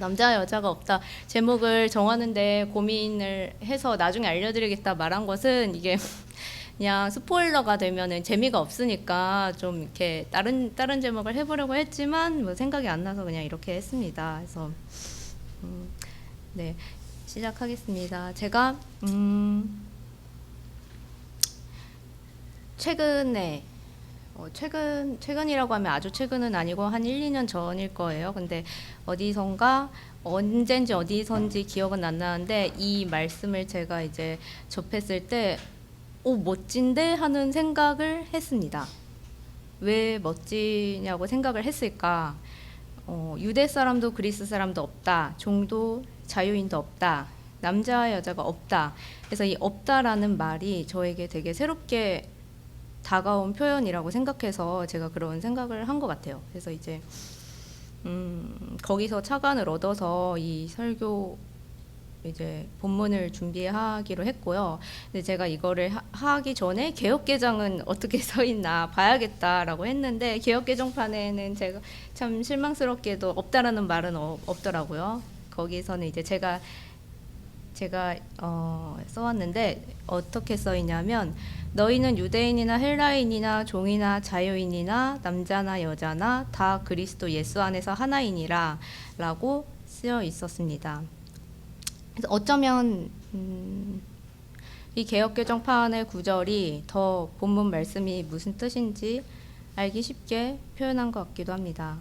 남자 여자가 없다 제목을 정하는데 고민을 해서 나중에 알려드리겠다 말한 것은 이게 그냥 스포일러가 되면은 재미가 없으니까 좀 이렇게 다른 제목을 해보려고 했지만 뭐 생각이 안 나서 그냥 이렇게 했습니다. 그래서 네, 시작하겠습니다. 제가 최근에 최근이라고 하면 아주 최근은 아니고 한 1, 2년 전일 거예요. 근데 어디선가 언젠지 어디선지 기억은 안 나는데 이 말씀을 제가 이제 접했을 때 오, 멋진데 하는 생각을 했습니다. 왜 멋지냐고 생각을 했을까? 유대 사람도 그리스 사람도 없다. 종도 자유인도 없다. 남자 여자가 없다. 그래서 이 없다라는 말이 저에게 되게 새롭게 다가온 표현이라고 생각해서 제가 그런 생각을 한 것 같아요. 그래서 이제 거기서 착안을 얻어서 이 설교 이제 본문을 준비하기로 했고요. 근데 제가 이거를 하기 전에 개역개정은 어떻게 써 있나 봐야겠다라고 했는데 개역개정판에는 제가 참 실망스럽게도 없다라는 말은 없더라고요. 거기서는 이제 제가 써왔는데 어떻게 써 있냐면 너희는 유대인이나 헬라인이나 종이나 자유인이나 남자나 여자나 다 그리스도 예수 안에서 하나이니라 라고 쓰여 있었습니다. 그래서 어쩌면 이 개역개정판의 구절이 더 본문 말씀이 무슨 뜻인지 알기 쉽게 표현한 것 같기도 합니다.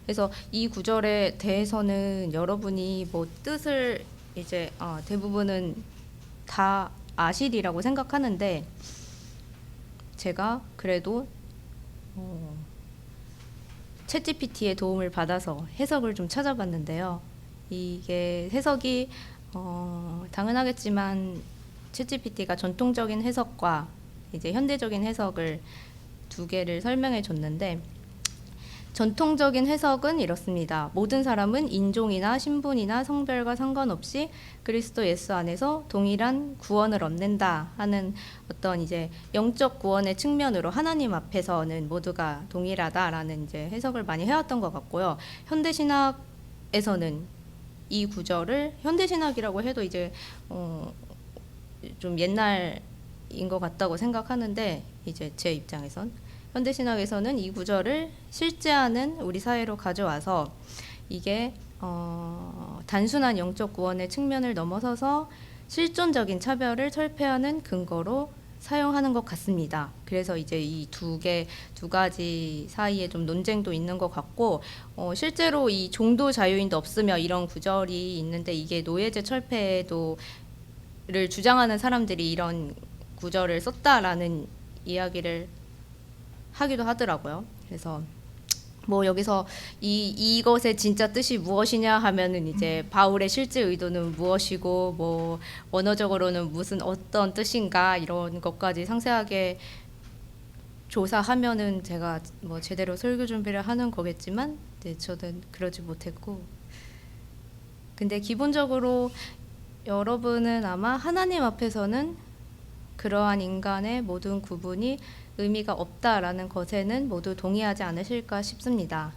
그래서 이 구절에 대해서는 여러분이 뭐 뜻을 이제 대부분은 다 아시리라고 생각하는데 제가 그래도 챗GPT의 도움을 받아서 해석을 좀 찾아봤는데요. 이게 해석이 당연하겠지만 챗GPT가 전통적인 해석과 이제 현대적인 해석을 두 개를 설명해 줬는데 전통적인 해석은 이렇습니다. 모든 사람은 인종이나 신분이나 성별과 상관없이 그리스도 예수 안에서 동일한 구원을 얻는다 하는 어떤 이제 영적 구원의 측면으로 하나님 앞에서는 모두가 동일하다라는 이제 해석을 많이 해왔던 것 같고요. 현대신학에서는 이 구절을 현대신학이라고 해도 이제 좀 옛날인 것 같다고 생각하는데 이제 제 입장에선 현대신학에서는 이 구절을 실제하는 우리 사회로 가져와서 이게 단순한 영적 구원의 측면을 넘어서서 실존적인 차별을 철폐하는 근거로 사용하는 것 같습니다. 그래서 이제 이 두 가지 사이에 좀 논쟁도 있는 것 같고 실제로 이 종도 자유인도 없으며 이런 구절이 있는데 이게 노예제 철폐를 주장하는 사람들이 이런 구절을 썼다라는 이야기를 하기도 하더라고요. 그래서 뭐 여기서 이것의 진짜 뜻이 무엇이냐 하면은 이제 바울의 실제 의도는 무엇이고 뭐 원어적으로는 무슨 어떤 뜻인가 이런 것까지 상세하게 조사하면은 제가 뭐 제대로 설교 준비를 하는 거겠지만 네, 저는 그러지 못했고 근데 기본적으로 여러분은 아마 하나님 앞에서는 그러한 인간의 모든 구분이 의미가 없다라는 것에는 모두 동의하지 않으실까 싶습니다.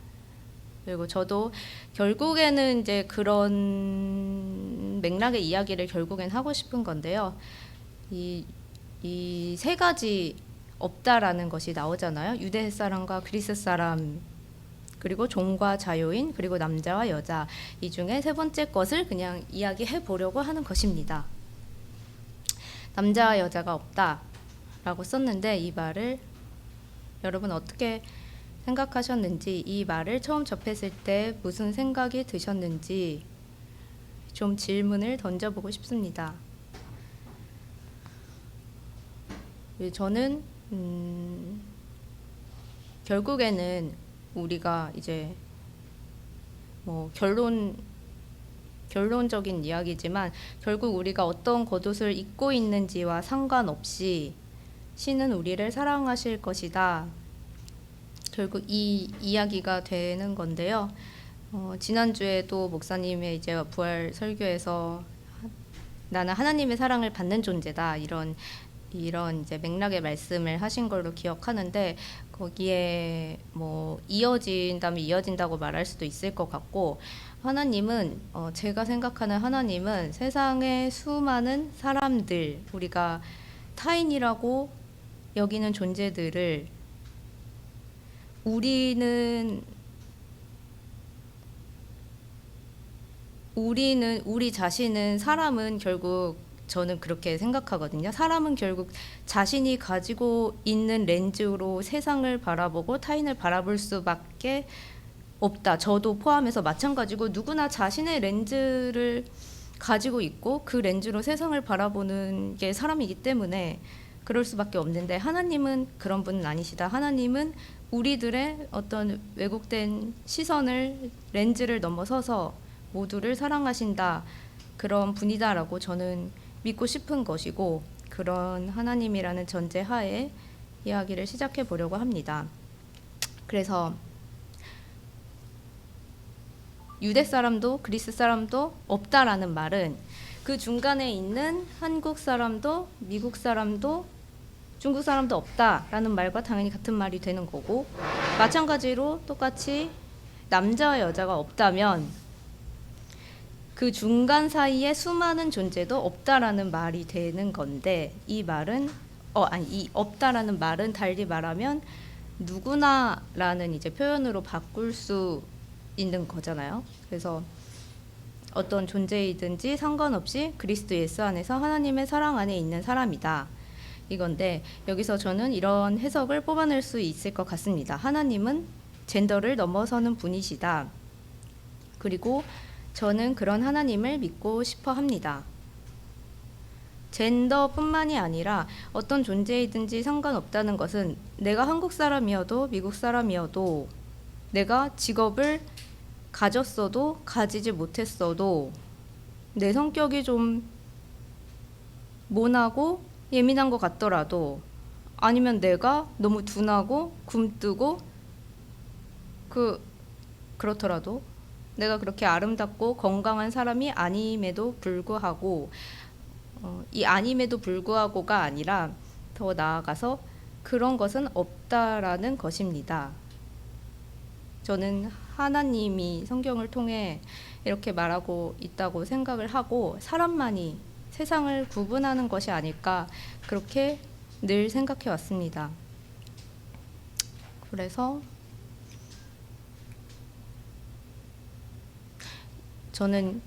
그리고 저도 결국에는 이제 그런 맥락의 이야기를 결국엔 하고 싶은 건데요. 이 세 가지 없다라는 것이 나오잖아요. 유대 사람과 그리스 사람 그리고 종과 자유인 그리고 남자와 여자 이 중에 세 번째 것을 그냥 이야기해 보려고 하는 것입니다. 남자와 여자가 없다라고 썼는데 이 말을 여러분 어떻게 생각하셨는지 이 말을 처음 접했을 때 무슨 생각이 드셨는지 좀 질문을 던져보고 싶습니다. 저는 결국에는 우리가 이제 뭐 결론적인 이야기지만 결국 우리가 어떤 겉옷을 입고 있는지와 상관없이 신은 우리를 사랑하실 것이다. 결국 이 이야기가 되는 건데요. 지난주에도 목사님의 이제 부활 설교에서 나는 하나님의 사랑을 받는 존재다 이런 이런 이제 맥락의 말씀을 하신 걸로 기억하는데 거기에 뭐 이어진다면 이어진다고 말할 수도 있을 것 같고 하나님은 제가 생각하는 하나님은 세상의 수많은 사람들 우리가 타인이라고 여기는 존재들을 우리 자신은 사람은 결국 저는 그렇게 생각하거든요. 사람은 결국 자신이 가지고 있는 렌즈로 세상을 바라보고 타인을 바라볼 수밖에 없다. 저도 포함해서 마찬가지고 누구나 자신의 렌즈를 가지고 있고 그 렌즈로 세상을 바라보는 게 사람이기 때문에 그럴 수밖에 없는데 하나님은 그런 분은 아니시다. 하나님은 우리들의 어떤 왜곡된 시선을 렌즈를 넘어서서 모두를 사랑하신다. 그런 분이다라고 저는 믿고 싶은 것이고 그런 하나님이라는 전제 하에 이야기를 시작해 보려고 합니다. 그래서 유대 사람도 그리스 사람도 없다라는 말은 그 중간에 있는 한국 사람도 미국 사람도 중국 사람도 없다라는 말과 당연히 같은 말이 되는 거고 마찬가지로 똑같이 남자와 여자가 없다면 그 중간 사이에 수많은 존재도 없다라는 말이 되는 건데 이 말은 이 없다라는 말은 달리 말하면 누구나라는 이제 표현으로 바꿀 수 있는 거잖아요. 그래서 어떤 존재이든지 상관없이 그리스도 예수 안에서 하나님의 사랑 안에 있는 사람이다. 이건데 여기서 저는 이런 해석을 뽑아낼 수 있을 것 같습니다. 하나님은 젠더를 넘어서는 분이시다. 그리고 저는 그런 하나님을 믿고 싶어 합니다. 젠더뿐만이 아니라 어떤 존재이든지 상관없다는 것은 내가 한국 사람이어도 미국 사람이어도 내가 직업을 가졌어도 가지지 못했어도 내 성격이 좀 모나고 예민한 것 같더라도 아니면 내가 너무 둔하고 굼뜨고 그렇더라도 내가 그렇게 아름답고 건강한 사람이 아님에도 불구하고 이 아님에도 불구하고가 아니라 더 나아가서 그런 것은 없다라는 것입니다. 저는 하나님이 성경을 통해 이렇게 말하고 있다고 생각을 하고 사람만이 세상을 구분하는 것이 아닐까 그렇게 늘 생각해 왔습니다. 그래서 저는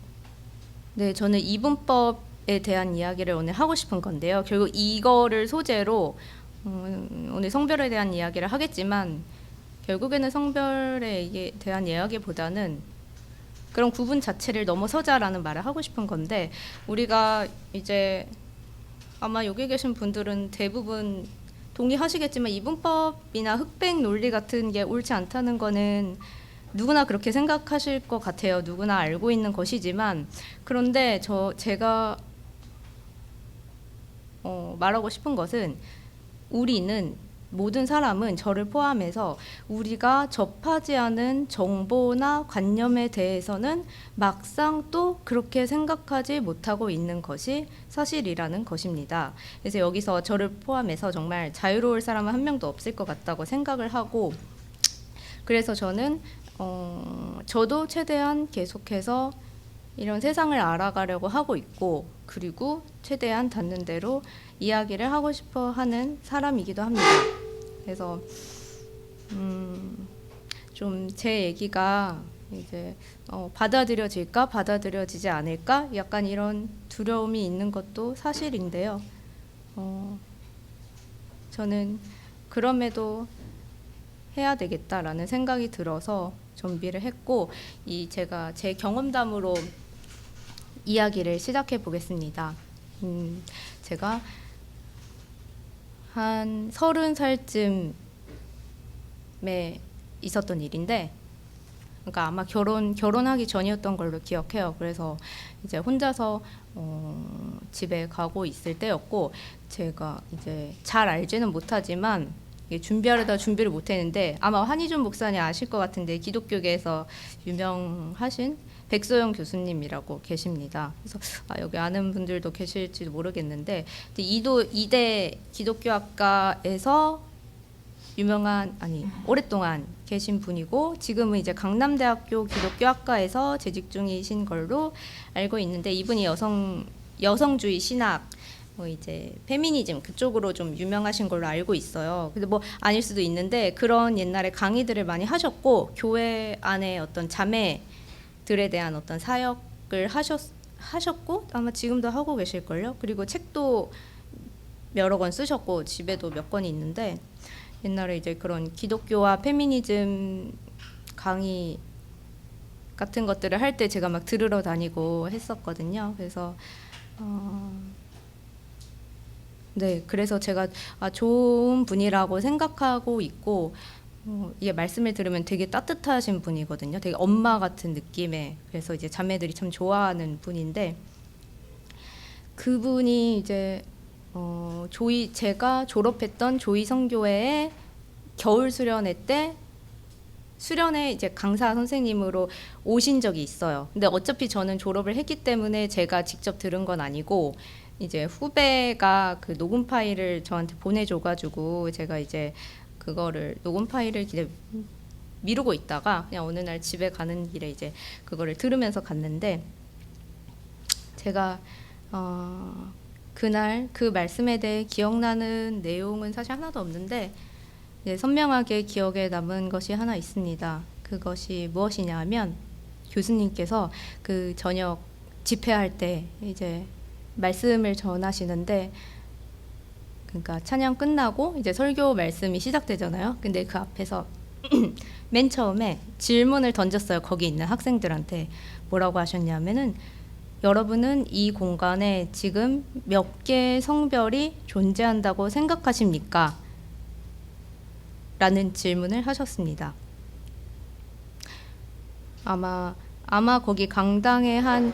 이분법에 대한 이야기를 오늘 하고 싶은 건데요. 결국 이거를 소재로 오늘 성별에 대한 이야기를 하겠지만 결국에는 성별에 대한 이야기보다는 그런 구분 자체를 넘어서자라는 말을 하고 싶은 건데 우리가 이제 아마 여기 계신 분들은 대부분 동의하시겠지만 이분법이나 흑백 논리 같은 게 옳지 않다는 거는 누구나 그렇게 생각하실 것 같아요. 누구나 알고 있는 것이지만 그런데 제가 말하고 싶은 것은 모든 사람은 저를 포함해서 우리가 접하지 않은 정보나 관념에 대해서는 막상 또 그렇게 생각하지 못하고 있는 것이 사실이라는 것입니다. 그래서 여기서 저를 포함해서 정말 자유로울 사람은 한 명도 없을 것 같다고 생각을 하고 그래서 저는 저도 최대한 계속해서 이런 세상을 알아가려고 하고 있고 그리고 최대한 닿는 대로 이야기를 하고 싶어 하는 사람이기도 합니다. 그래서 좀 제 얘기가 이제 받아들여질까 받아들여지지 않을까 약간 이런 두려움이 있는 것도 사실인데요. 저는 그럼에도 해야 되겠다라는 생각이 들어서 준비를 했고 제가 제 경험담으로 이야기를 시작해 보겠습니다. 제가 한 30살쯤에 있었던 일인데 그러니까 아마 결혼하기 전이었던 걸로 기억해요. 그래서 이제 혼자서 집에 가고 있을 때였고 제가 이제 잘 알지는 못하지만 준비하려다 준비를 못했는데 아마 한희준 목사님 아실 것 같은데 기독교계에서 유명하신 백소영 교수님이라고 계십니다. 그래서 여기 아는 분들도 계실지 모르겠는데 이대 기독교학과에서 유명한 오랫동안 계신 분이고 지금은 이제 강남대학교 기독교학과에서 재직 중이신 걸로 알고 있는데 이분이 여성주의 신학 이제 페미니즘 그쪽으로 좀 유명하신 걸로 알고 있어요. 근데 뭐 아닐 수도 있는데 그런 옛날에 강의들을 많이 하셨고 교회 안에 어떤 자매들에 대한 어떤 사역을 하셨고 아마 지금도 하고 계실걸요. 그리고 책도 여러 권 쓰셨고 집에도 몇 권이 있는데 옛날에 이제 그런 기독교와 페미니즘 강의 같은 것들을 할 때 제가 막 들으러 다니고 했었거든요. 그래서 네, 그래서 제가 좋은 분이라고 생각하고 있고 이게 말씀을 들으면 되게 따뜻하신 분이거든요. 되게 엄마 같은 느낌의 그래서 이제 자매들이 참 좋아하는 분인데 그분이 이제 제가 졸업했던 조이 성교회의 겨울 수련회 때 수련회 이제 강사 선생님으로 오신 적이 있어요. 근데 어차피 저는 졸업을 했기 때문에 제가 직접 들은 건 아니고 이제 후배가 그 녹음 파일을 저한테 보내줘가지고 제가 이제 그거를 녹음 파일을 이제 미루고 있다가 그냥 어느 날 집에 가는 길에 이제 그거를 들으면서 갔는데 제가 그날 그 말씀에 대해 기억나는 내용은 사실 하나도 없는데 선명하게 기억에 남은 것이 하나 있습니다. 그것이 무엇이냐 하면 교수님께서 그 저녁 집회할 때 이제 말씀을 전하시는데 그러니까 찬양 끝나고 이제 설교 말씀이 시작되잖아요. 근데 그 앞에서 맨 처음에 질문을 던졌어요. 거기 있는 학생들한테 뭐라고 하셨냐면은 여러분은 이 공간에 지금 몇 개의 성별이 존재한다고 생각하십니까? 라는 질문을 하셨습니다. 아마 거기 강당에 한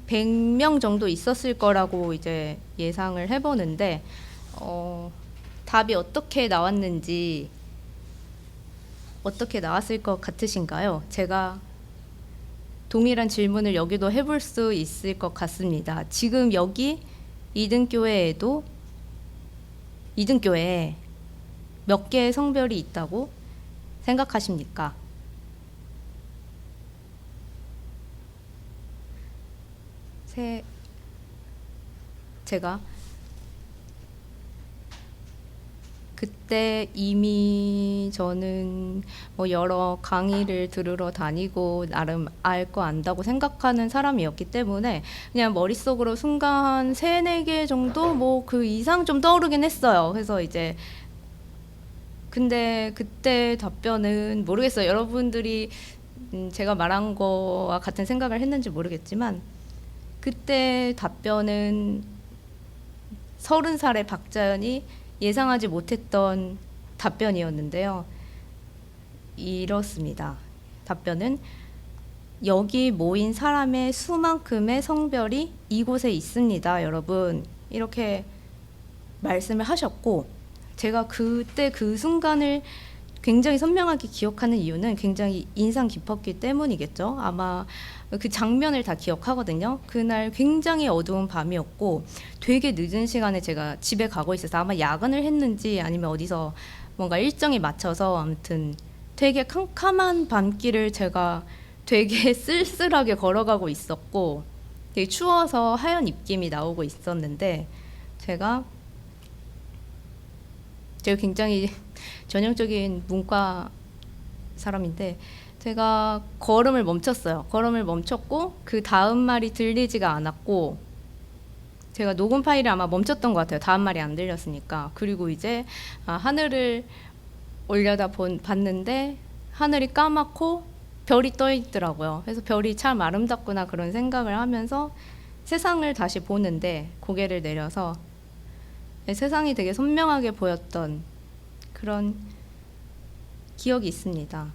100명 정도 있었을 거라고 이제 예상을 해보는데 답이 어떻게 나왔는지 어떻게 나왔을 것 같으신가요? 제가 동일한 질문을 여기도 해볼 수 있을 것 같습니다. 지금 여기 이등교회에 몇 개의 성별이 있다고 생각하십니까? 제가 그때 이미 저는 뭐 여러 강의를 들으러 다니고 나름 알 거 안다고 생각하는 사람이었기 때문에 그냥 머릿속으로 순간 3-4개 정도 뭐 그 이상 좀 떠오르긴 했어요. 그래서 이제 근데 그때 답변은 모르겠어요. 여러분들이 제가 말한 거와 같은 생각을 했는지 모르겠지만 그때 답변은 30살의 박자연이 예상하지 못했던 답변이었는데요. 이렇습니다. 답변은 여기 모인 사람의 수만큼의 성별이 이곳에 있습니다, 여러분. 이렇게 말씀을 하셨고 제가 그때 그 순간을 굉장히 선명하게 기억하는 이유는 굉장히 인상 깊었기 때문이겠죠. 아마 그 장면을 다 기억하거든요. 그날 굉장히 어두운 밤이었고 되게 늦은 시간에 제가 집에 가고 있어서 아마 야근을 했는지 아니면 어디서 뭔가 일정에 맞춰서 아무튼 되게 캄캄한 밤길을 제가 되게 쓸쓸하게 걸어가고 있었고 되게 추워서 하얀 입김이 나오고 있었는데 제가 굉장히 전형적인 문과 사람인데 제가 걸음을 멈췄어요. 걸음을 멈췄고 그 다음 말이 들리지가 않았고 제가 녹음 파일이 아마 멈췄던 것 같아요. 다음 말이 안 들렸으니까. 그리고 이제 하늘을 올려다 봤는데 하늘이 까맣고 별이 떠 있더라고요. 그래서 별이 참 아름답구나 그런 생각을 하면서 세상을 다시 보는데 고개를 내려서 세상이 되게 선명하게 보였던 그런 기억이 있습니다.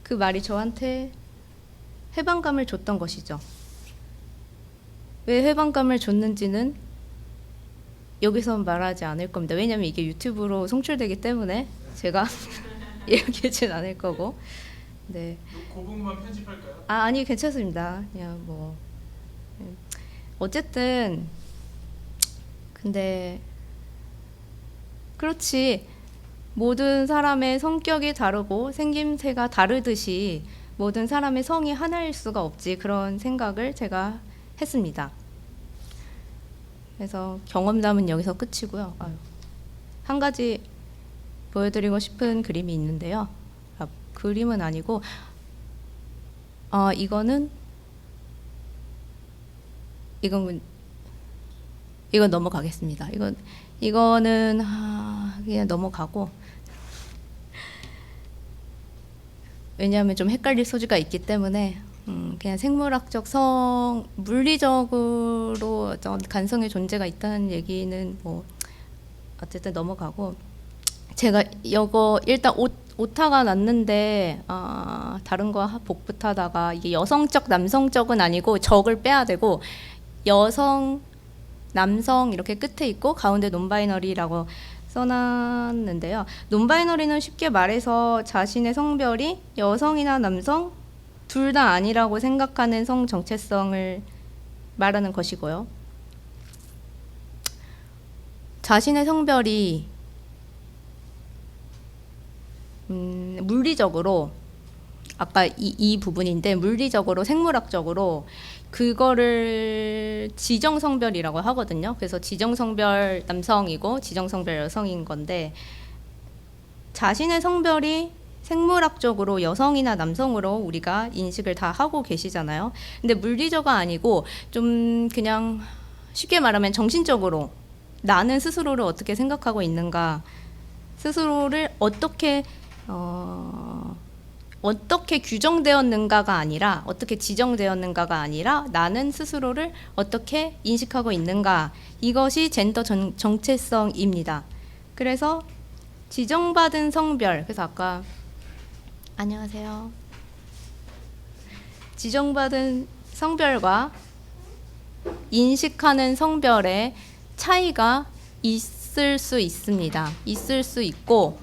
그 말이 저한테 해방감을 줬던 것이죠. 왜 해방감을 줬는지는 여기서 말하지 않을 겁니다. 왜냐하면 이게 유튜브로 송출되기 때문에 제가 얘기하진 않을 거고 네. 그 부분만 편집할까요? 아니 괜찮습니다. 그냥 뭐 어쨌든 근데 그렇지. 모든 사람의 성격이 다르고 생김새가 다르듯이 모든 사람의 성이 하나일 수가 없지. 그런 생각을 제가 했습니다. 그래서 경험담은 여기서 끝이고요. 한 가지 보여드리고 싶은 그림이 있는데요. 그림은 아니고 이건 넘어가겠습니다. 이거는 그냥 넘어가고, 왜냐하면 좀 헷갈릴 소지가 있기 때문에 그냥 생물학적 물리적으로 어떤 간성의 존재가 있다는 얘기는 뭐 어쨌든 넘어가고, 제가 이거 일단 오타가 났는데 다른 거 복붙하다가 이게 여성적 남성적은 아니고 적을 빼야 되고 여성 남성 이렇게 끝에 있고 가운데 논바이너리라고 써놨는데요. 논바이너리는 쉽게 말해서 자신의 성별이 여성이나 남성 둘 다 아니라고 생각하는 성 정체성을 말하는 것이고요. 자신의 성별이 물리적으로 아까 이 부분인데 물리적으로 생물학적으로 그거를 지정성별이라고 하거든요. 그래서 지정성별 남성이고 지정성별 여성인 건데 자신의 성별이 생물학적으로 여성이나 남성으로 우리가 인식을 다 하고 계시잖아요. 근데 물리적가 아니고 좀 그냥 쉽게 말하면 정신적으로 나는 스스로를 어떻게 생각하고 있는가, 스스로를 어떻게 규정되었는가가 아니라 어떻게 지정되었는가가 아니라 나는 스스로를 어떻게 인식하고 있는가, 이것이 젠더 정체성입니다. 그래서 지정받은 성별, 그래서 아까 안녕하세요. 지정받은 성별과 인식하는 성별의 차이가 있을 수 있습니다. 있을 수 있고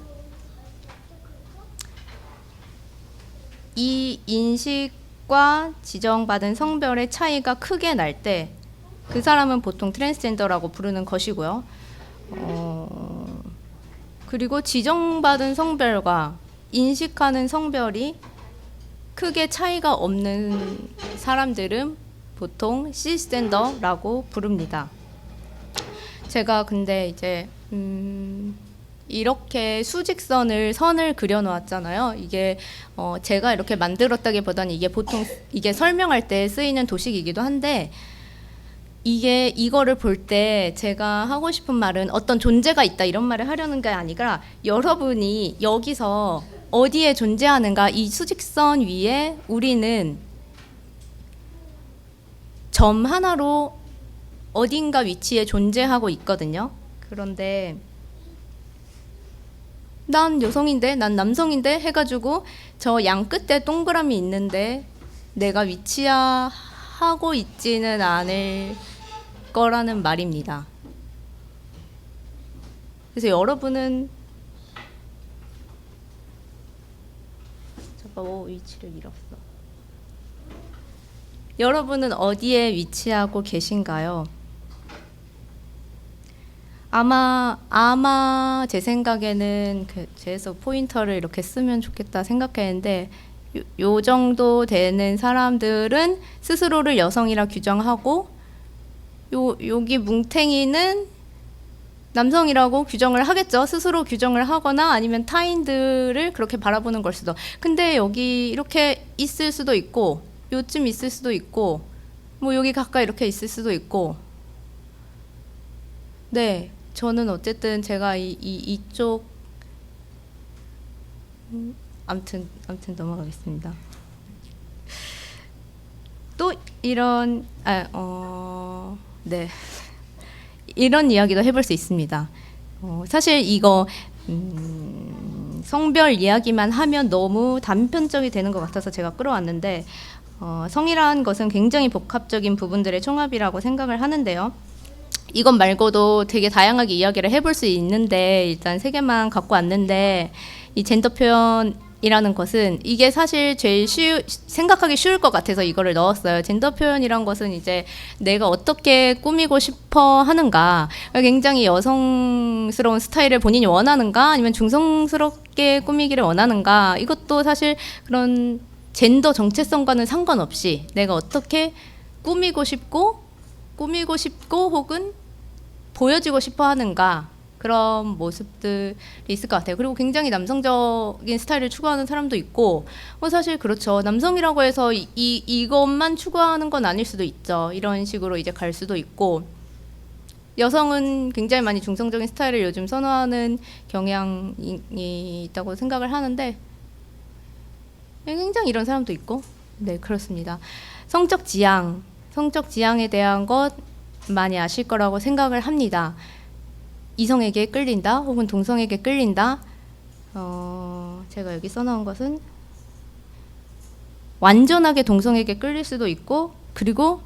이 인식과 지정받은 성별의 차이가 크게 날 때 그 사람은 보통 트랜스젠더라고 부르는 것이고요. 그리고 지정받은 성별과 인식하는 성별이 크게 차이가 없는 사람들은 보통 시스젠더라고 부릅니다. 제가 근데 이제 이렇게 선을 그려놓았잖아요. 이게 제가 이렇게 만들었다기보다는 이게 보통 이게 설명할 때 쓰이는 도식이기도 한데, 이거를 볼 때 제가 하고 싶은 말은 어떤 존재가 있다 이런 말을 하려는 게 아니라 여러분이 여기서 어디에 존재하는가, 이 수직선 위에 우리는 점 하나로 어딘가 위치에 존재하고 있거든요. 그런데 난 여성인데 난 남성인데 해가지고 저 양 끝에 동그라미 있는데 내가 위치하고 있지는 않을 거라는 말입니다. 그래서 여러분은 위치를 잃었어. 여러분은 어디에 위치하고 계신가요? 아마 제 생각에는 제에서 포인터를 이렇게 쓰면 좋겠다 생각했는데, 요 정도 되는 사람들은 스스로를 여성이라 규정하고 여기 뭉탱이는 남성이라고 규정을 하겠죠. 스스로 규정을 하거나 아니면 타인들을 그렇게 바라보는 걸 수도. 근데 여기 이렇게 있을 수도 있고 요쯤 있을 수도 있고 뭐 여기 가까이 이렇게 있을 수도 있고. 네, 저는 어쨌든 제가 이쪽 아무튼 넘어가겠습니다. 또 이런 네, 이런 이야기도 해볼 수 있습니다. 사실 이거 성별 이야기만 하면 너무 단편적이 되는 것 같아서 제가 끌어왔는데, 성이라는 것은 굉장히 복합적인 부분들의 총합이라고 생각을 하는데요. 이것 말고도 되게 다양하게 이야기를 해볼 수 있는데 일단 세 개만 갖고 왔는데, 이 젠더 표현 이라는 것은 이게 사실 제일 생각하기 쉬울 것 같아서 이거를 넣었어요. 젠더 표현이란 것은 이제 내가 어떻게 꾸미고 싶어 하는가, 굉장히 여성스러운 스타일을 본인이 원하는가, 아니면 중성스럽게 꾸미기를 원하는가, 이것도 사실 그런 젠더 정체성과는 상관없이 내가 어떻게 꾸미고 싶고 혹은 보여지고 싶어 하는가, 그런 모습들이 있을 것 같아요. 그리고 굉장히 남성적인 스타일을 추구하는 사람도 있고, 사실 그렇죠. 남성이라고 해서 이것만 추구하는 건 아닐 수도 있죠. 이런 식으로 이제 갈 수도 있고, 여성은 굉장히 많이 중성적인 스타일을 요즘 선호하는 경향이 있다고 생각을 하는데, 굉장히 이런 사람도 있고, 네, 그렇습니다. 성적 지향에 대한 것 많이 아실 거라고 생각을 합니다. 이성에게 끌린다 혹은 동성에게 끌린다. 제가 여기 써놓은 것은 완전하게 동성에게 끌릴 수도 있고, 그리고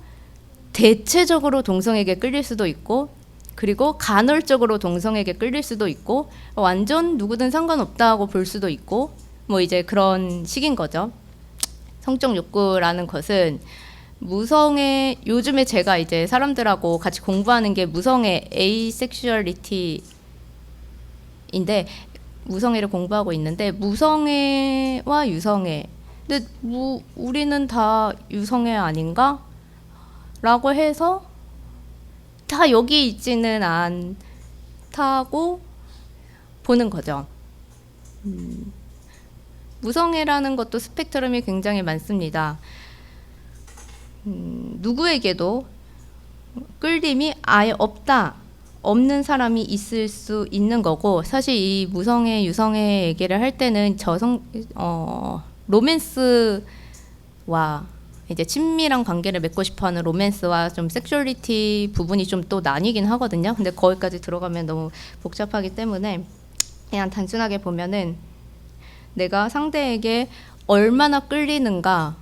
대체적으로 동성에게 끌릴 수도 있고, 그리고 간헐적으로 동성에게 끌릴 수도 있고, 완전 누구든 상관없다고 볼 수도 있고, 뭐 이제 그런 식인 거죠. 성적 욕구라는 것은 요즘에 제가 이제 사람들하고 같이 공부하는 게 무성애 에이섹슈얼리티인데, 무성애를 공부하고 있는데, 무성애와 유성애, 근데 우리는 다 유성애 아닌가? 라고 해서 다 여기 있지는 않다고 보는 거죠. 무성애라는 것도 스펙트럼이 굉장히 많습니다. 누구에게도 끌림이 아예 없는 사람이 있을 수 있는 거고, 사실 이 무성애, 유성애 얘기를 할 때는 로맨스와 이제 친밀한 관계를 맺고 싶어하는 로맨스와 좀 섹슈얼리티 부분이 좀 또 나뉘긴 하거든요. 근데 거기까지 들어가면 너무 복잡하기 때문에 그냥 단순하게 보면은 내가 상대에게 얼마나 끌리는가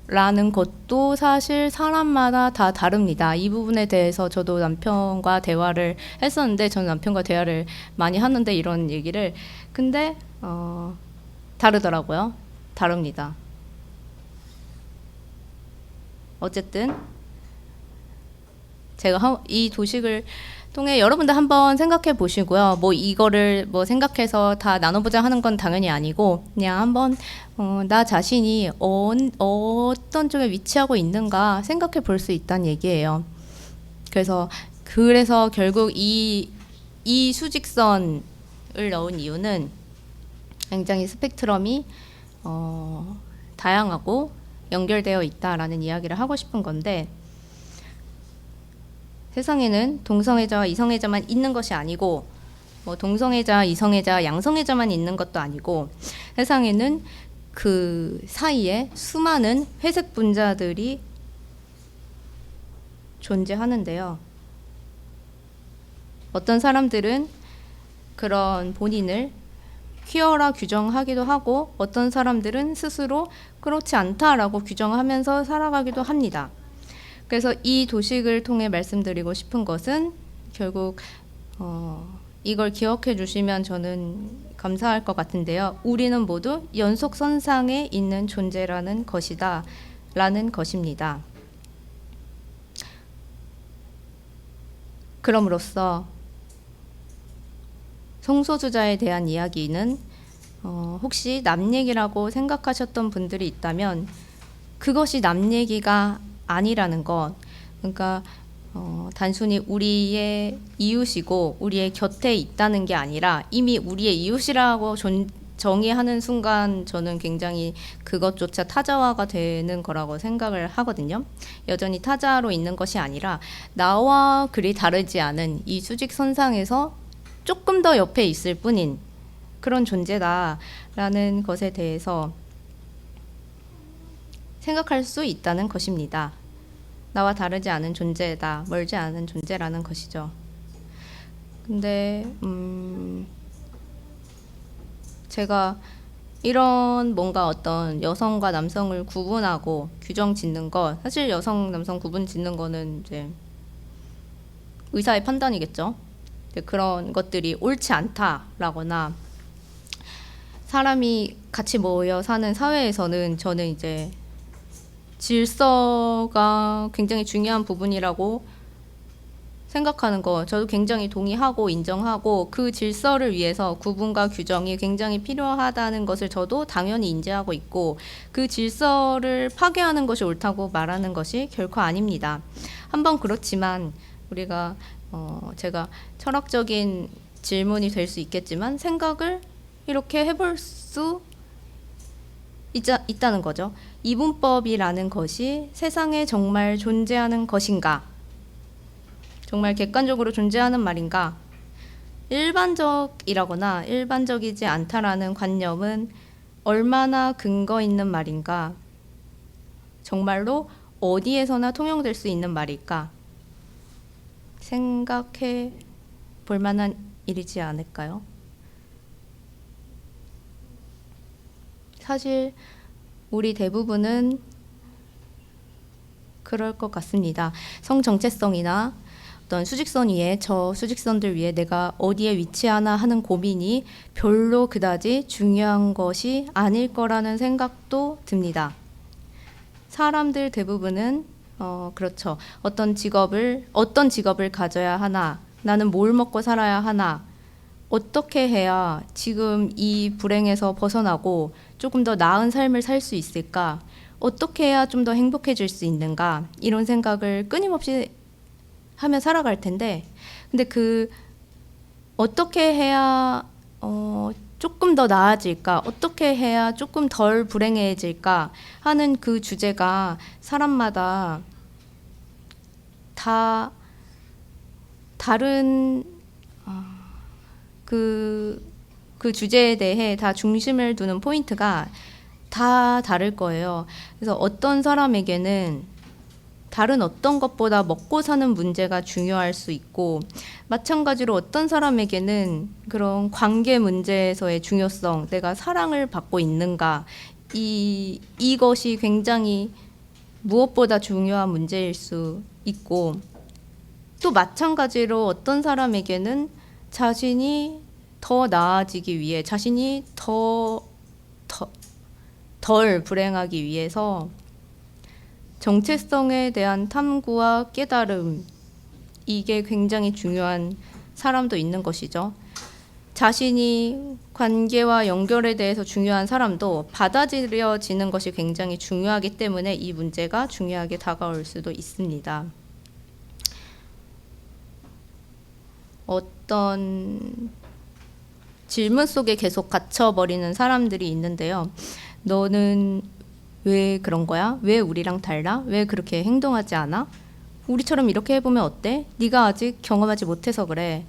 라는 것도 사실 사람마다 다 다릅니다. 이 부분에 대해서 저도 남편과 대화를 했었는데, 저는 남편과 대화를 많이 하는데 이런 얘기를, 근데 다르더라고요. 다릅니다. 어쨌든 제가 이 도식을 통해 여러분들 한번 생각해 보시고요. 뭐 이거를 뭐 생각해서 다 나눠보자 하는 건 당연히 아니고, 그냥 한번 나 자신이 어떤 쪽에 위치하고 있는가 생각해 볼 수 있다는 얘기예요. 그래서 결국 이 수직선을 넣은 이유는 굉장히 스펙트럼이 다양하고 연결되어 있다라는 이야기를 하고 싶은 건데, 세상에는 동성애자와 이성애자만 있는 것이 아니고, 뭐 동성애자, 이성애자, 양성애자만 있는 것도 아니고, 세상에는 그 사이에 수많은 회색 분자들이 존재하는데요. 어떤 사람들은 그런 본인을 퀴어라 규정하기도 하고, 어떤 사람들은 스스로 그렇지 않다라고 규정하면서 살아가기도 합니다. 그래서 이 도식을 통해 말씀드리고 싶은 것은 결국 이걸 기억해 주시면 저는 감사할 것 같은데요. 우리는 모두 연속선상에 있는 존재라는 것이다 라는 것입니다. 그럼으로써 성소수자에 대한 이야기는 혹시 남 얘기라고 생각하셨던 분들이 있다면 그것이 남 얘기가 아니라는 것, 그러니까 단순히 우리의 이웃이고 우리의 곁에 있다는 게 아니라 이미 우리의 이웃이라고 정의하는 순간 저는 굉장히 그것조차 타자화가 되는 거라고 생각을 하거든요. 여전히 타자로 있는 것이 아니라 나와 그리 다르지 않은 이 수직선상에서 조금 더 옆에 있을 뿐인 그런 존재다라는 것에 대해서 생각할 수 있다는 것입니다. 나와 다르지 않은 존재다, 멀지 않은 존재라는 것이죠. 근데 제가 이런 뭔가 어떤 여성과 남성을 구분하고 규정 짓는 것, 사실 여성, 남성 구분 짓는 거는 이제 의사의 판단이겠죠. 그런 것들이 옳지 않다라거나 사람이 같이 모여 사는 사회에서는 저는 이제 질서가 굉장히 중요한 부분이라고 생각하는 거 저도 굉장히 동의하고 인정하고 그 질서를 위해서 구분과 규정이 굉장히 필요하다는 것을 저도 당연히 인지하고 있고 그 질서를 파괴하는 것이 옳다고 말하는 것이 결코 아닙니다. 한번 그렇지만 우리가 제가 철학적인 질문이 될 수 있겠지만 생각을 이렇게 해볼 수 있다는 거죠. 이분법이라는 것이 세상에 정말 존재하는 것인가? 정말 객관적으로 존재하는 말인가? 일반적이라거나 일반적이지 않다라는 관념은 얼마나 근거 있는 말인가? 정말로 어디에서나 통용될 수 있는 말일까? 생각해 볼 만한 일이지 않을까요? 사실 우리 대부분은 그럴 것 같습니다. 성정체성이나 어떤 수직선 위에 저 수직선들 위에 내가 어디에 위치하나 하는 고민이 별로 그다지 중요한 것이 아닐 거라는 생각도 듭니다. 사람들 대부분은 그렇죠. 어떤 직업을 가져야 하나, 나는 뭘 먹고 살아야 하나, 어떻게 해야 지금 이 불행에서 벗어나고 조금 더 나은 삶을 살 수 있을까? 어떻게 해야 좀 더 행복해질 수 있는가? 이런 생각을 끊임없이 하며 살아갈 텐데, 근데 어떻게 해야 조금 더 나아질까? 어떻게 해야 조금 덜 불행해질까? 하는 그 주제가 사람마다 다 다른 그 주제에 대해 다 중심을 두는 포인트가 다 다를 거예요. 그래서 어떤 사람에게는 다른 어떤 것보다 먹고 사는 문제가 중요할 수 있고, 마찬가지로 어떤 사람에게는 그런 관계 문제에서의 중요성, 내가 사랑을 받고 있는가, 이것이 굉장히 무엇보다 중요한 문제일 수 있고, 또 마찬가지로 어떤 사람에게는 자신이 더 나아지기 위해, 자신이 덜 불행하기 위해서 정체성에 대한 탐구와 깨달음, 이게 굉장히 중요한 사람도 있는 것이죠. 자신이 관계와 연결에 대해서 중요한 사람도 받아들여지는 것이 굉장히 중요하기 때문에 이 문제가 중요하게 다가올 수도 있습니다. 어떤 질문 속에 계속 갇혀버리는 사람들이 있는데요. 너는 왜 그런 거야? 왜 우리랑 달라? 왜 그렇게 행동하지 않아? 우리처럼 이렇게 해보면 어때? 네가 아직 경험하지 못해서 그래.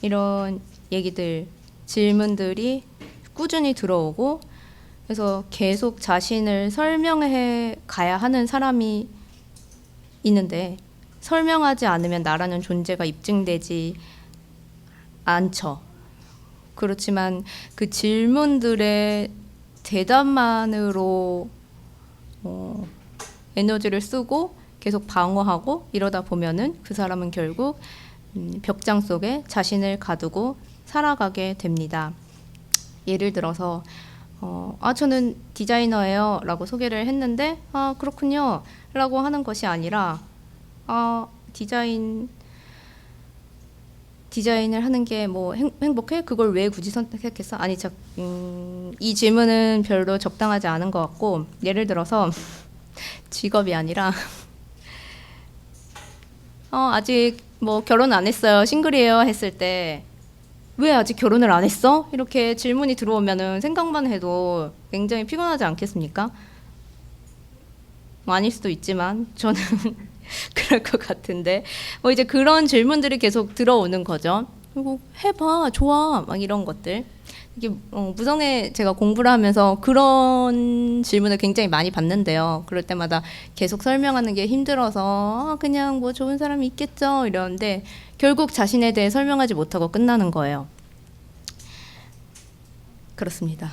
이런 얘기들, 질문들이 꾸준히 들어오고, 그래서 계속 자신을 설명해 가야 하는 사람이 있는데, 설명하지 않으면 나라는 존재가 입증되지 않죠. 그렇지만 그 질문들의 대답만으로 에너지를 쓰고 계속 방어하고 이러다 보면은 그 사람은 결국 벽장 속에 자신을 가두고 살아가게 됩니다. 예를 들어서 저는 디자이너예요 라고 소개를 했는데 그렇군요 라고 하는 것이 아니라 디자인을 하는 게 뭐 행복해? 그걸 왜 굳이 선택했어? 아니, 이 질문은 별로 적당하지 않은 것 같고, 예를 들어서 직업이 아니라 아직 뭐 결혼 안 했어요, 싱글이에요 했을 때 왜 아직 결혼을 안 했어? 이렇게 질문이 들어오면은 생각만 해도 굉장히 피곤하지 않겠습니까? 뭐 아닐 수도 있지만 저는 그럴 것 같은데, 뭐 이제 그런 질문들이 계속 들어오는 거죠. 그리고 해봐, 좋아, 막 이런 것들. 이게 무성에 제가 공부를 하면서 그런 질문을 굉장히 많이 받는데요. 그럴 때마다 계속 설명하는 게 힘들어서 그냥 뭐 좋은 사람이 있겠죠 이러는데 결국 자신에 대해 설명하지 못하고 끝나는 거예요. 그렇습니다.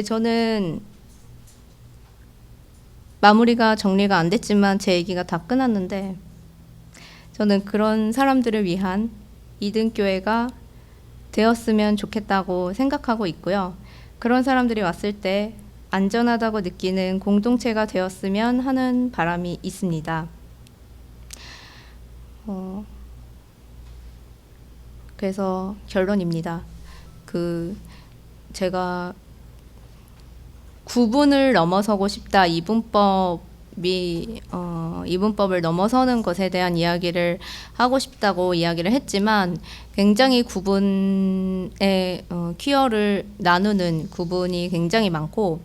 저는 마무리가 정리가 안 됐지만 제 얘기가 다 끝났는데, 저는 그런 사람들을 위한 이등교회가 되었으면 좋겠다고 생각하고 있고요. 그런 사람들이 왔을 때 안전하다고 느끼는 공동체가 되었으면 하는 바람이 있습니다. 그래서 결론입니다. 제가 구분을 넘어서고 싶다. 이분법을 넘어서는 것에 대한 이야기를 하고 싶다고 이야기를 했지만 굉장히 구분의 퀴어를 나누는 구분이 굉장히 많고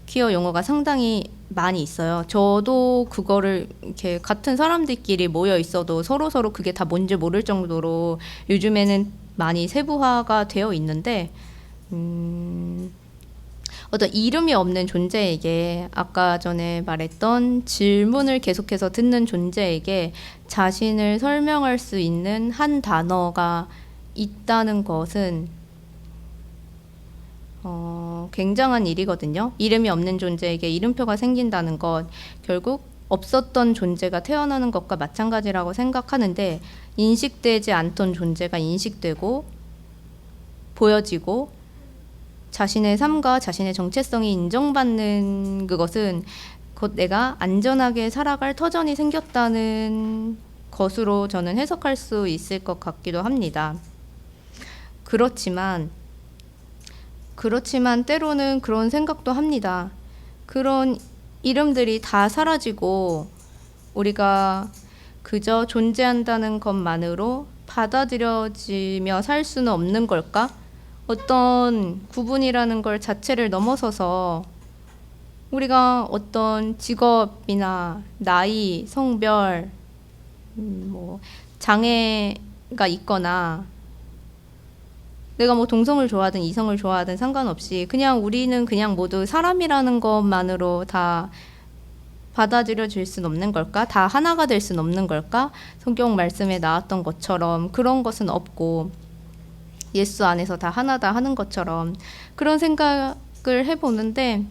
퀴어 용어가 상당히 많이 있어요. 저도 그거를 이렇게 같은 사람들끼리 모여 있어도 서로 그게 다 뭔지 모를 정도로 요즘에는 많이 세부화가 되어 있는데 어떤 이름이 없는 존재에게 아까 전에 말했던 질문을 계속해서 듣는 존재에게 자신을 설명할 수 있는 한 단어가 있다는 것은 굉장한 일이거든요. 이름이 없는 존재에게 이름표가 생긴다는 것, 결국 없었던 존재가 태어나는 것과 마찬가지라고 생각하는데 인식되지 않던 존재가 인식되고 보여지고 자신의 삶과 자신의 정체성이 인정받는 그것은 곧 내가 안전하게 살아갈 터전이 생겼다는 것으로 저는 해석할 수 있을 것 같기도 합니다. 그렇지만 때로는 그런 생각도 합니다. 그런 이름들이 다 사라지고 우리가 그저 존재한다는 것만으로 받아들여지며 살 수는 없는 걸까? 어떤 구분이라는 걸 자체를 넘어서서 우리가 어떤 직업이나 나이, 성별, 장애가 있거나 내가 동성을 좋아하든 이성을 좋아하든 상관없이 그냥 우리는 그냥 모두 사람이라는 것만으로 다 받아들여질 수는 없는 걸까? 다 하나가 될 수는 없는 걸까? 성경 말씀에 나왔던 것처럼 그런 것은 없고 예수 안에서 다 하나다 하는 것처럼 그런 생각을 해보는데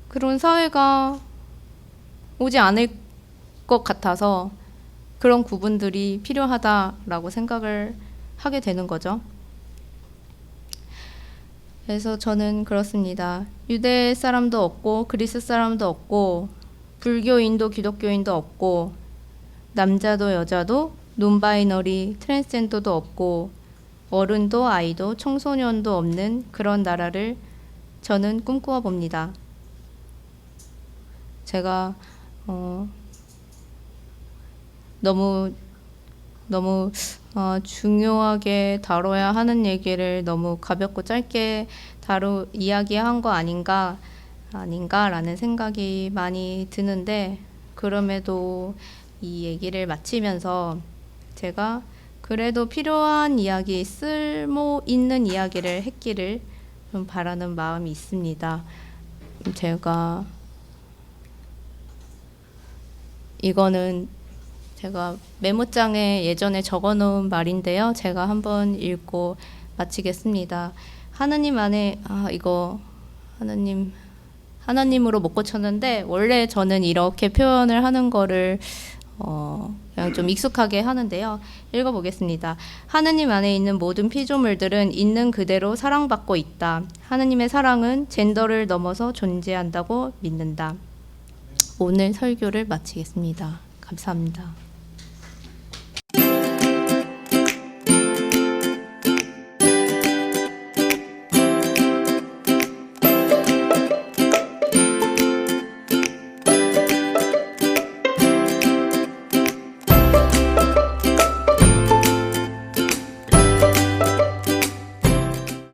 그런 사회가 오지 않을 것 같아서 그런 구분들이 필요하다라고 생각을 하게 되는 거죠. 그래서 저는 그렇습니다. 유대 사람도 없고 그리스 사람도 없고 불교인도 기독교인도 없고 남자도 여자도 논바이너리 트랜스젠더도 없고 어른도 아이도 청소년도 없는 그런 나라를 저는 꿈꾸어 봅니다. 제가 너무 중요하게 다뤄야 하는 얘기를 너무 가볍고 짧게 이야기한 거 아닌가라는 생각이 많이 드는데 그럼에도 이 얘기를 마치면서 제가 그래도 필요한 이야기, 쓸모 있는 이야기를 했기를 좀 바라는 마음이 있습니다. 이거는 제가 메모장에 예전에 적어놓은 말인데요. 제가 한번 읽고 마치겠습니다. 하느님 안에 이거 하나님으로 못 고쳤는데 원래 저는 이렇게 표현을 하는 거를 그냥 좀 익숙하게 하는데요. 읽어보겠습니다. 하느님 안에 있는 모든 피조물들은 있는 그대로 사랑받고 있다. 하느님의 사랑은 젠더를 넘어서 존재한다고 믿는다. 오늘 설교를 마치겠습니다. 감사합니다.